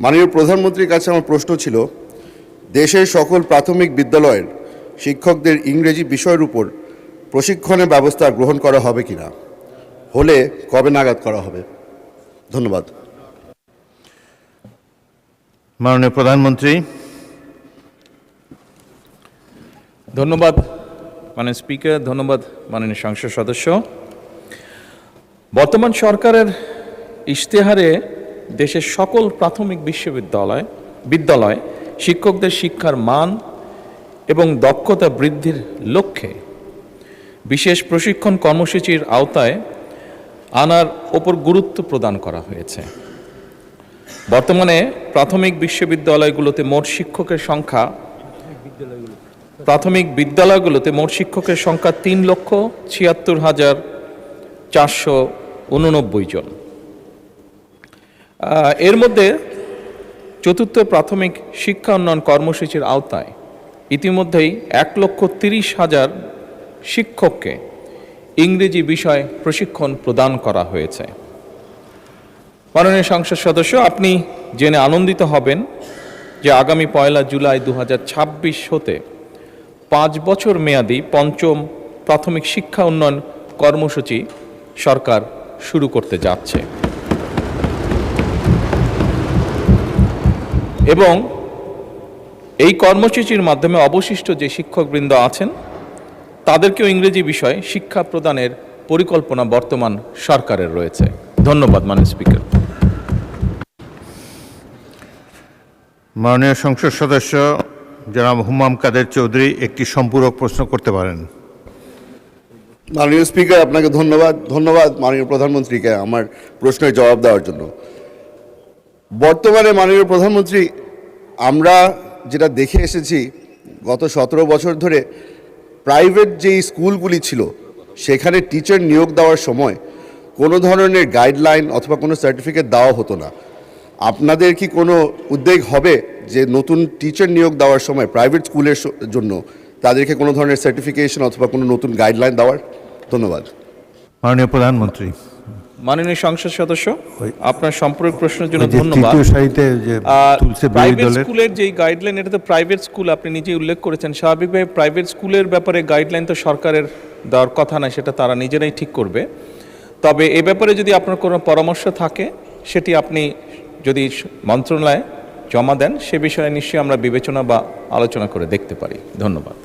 মাননীয় প্রধানমন্ত্রীর কাছে আমার প্রশ্ন ছিল, দেশের সকল প্রাথমিক বিদ্যালয়ের শিক্ষকদের ইংরেজি বিষয়ের উপর প্রশিক্ষণের ব্যবস্থা গ্রহণ করা হবে কিনা, হলে কবে নাগাদ করা হবে? ধন্যবাদ। মাননীয় প্রধানমন্ত্রী। ধন্যবাদ মাননীয় স্পিকার, ধন্যবাদ মাননীয় সংসদ সদস্য। বর্তমান সরকারের ইশতেহারে দেশের সকল প্রাথমিক বিদ্যালয় শিক্ষকদের শিক্ষার মান এবং দক্ষতা বৃদ্ধির লক্ষ্যে বিশেষ প্রশিক্ষণ কর্মসূচির আওতায় আনার ওপর গুরুত্ব প্রদান করা হয়েছে। বর্তমানে প্রাথমিক বিদ্যালয়গুলোতে মোট শিক্ষকের সংখ্যা 3,76,489 জন। এর মধ্যে চতুর্থ প্রাথমিক শিক্ষা উন্নয়ন কর্মসূচির আওতায় ইতিমধ্যেই 1,30,000 শিক্ষককে ইংরেজি বিষয়ে প্রশিক্ষণ প্রদান করা হয়েছে। মাননীয় সংসদ সদস্য, আপনি জেনে আনন্দিত হবেন যে আগামী 1 জুলাই 2026 হতে 5 বছর মেয়াদী পঞ্চম প্রাথমিক শিক্ষা উন্নয়ন কর্মসূচি সরকার শুরু করতে যাচ্ছে এবং এই কর্মসূচির মাধ্যমে অবশিষ্ট যে শিক্ষকবৃন্দ আছেন তাদেরকেও ইংরেজি বিষয়ে শিক্ষা প্রদানের পরিকল্পনা বর্তমান সরকারের রয়েছে। ধন্যবাদ মাননীয় স্পিকার। মাননীয় সংসদ সদস্য জনাব হুমাম কাদের চৌধুরী একটি সম্পূরক প্রশ্ন করতে পারেন। মাননীয় স্পিকার, আপনাকে ধন্যবাদ মাননীয় প্রধানমন্ত্রীকে আমার প্রশ্নের জবাব দেওয়ার জন্য। বর্তমানে মাননীয় প্রধানমন্ত্রী, আমরা যেটা দেখে এসেছি গত 17 বছর ধরে প্রাইভেট যেই স্কুলগুলি ছিল সেখানে টিচার নিয়োগ দেওয়ার সময় কোনো ধরনের গাইডলাইন অথবা কোনো সার্টিফিকেট দেওয়া হতো না। আপনাদের কি কোনো উদ্যোগ হবে যে নতুন টিচার নিয়োগ দেওয়ার সময় প্রাইভেট স্কুলের জন্য তাদেরকে কোনো ধরনের সার্টিফিকেশন অথবা কোনো নতুন গাইডলাইন দেওয়ার? ধন্যবাদ। মাননীয় প্রধানমন্ত্রী। মাননীয় সংসদ সদস্য, আপনার সম্পূরক প্রশ্নের জন্য ধন্যবাদ। প্রাইভেট স্কুলের যেই গাইডলাইন, এটা তো প্রাইভেট স্কুল, আপনি নিজেই উল্লেখ করেছেন। স্বাভাবিকভাবে প্রাইভেট স্কুলের ব্যাপারে গাইডলাইন তো সরকারের দেওয়ার কথা নয়, সেটা তারা নিজেরাই ঠিক করবে। তবে এ ব্যাপারে যদি আপনার কোনো পরামর্শ থাকে সেটি আপনি যদি মন্ত্রণালয়ে জমা দেন, সে বিষয়ে নিশ্চয়ই আমরা বিবেচনা বা আলোচনা করে দেখতে পারি। ধন্যবাদ।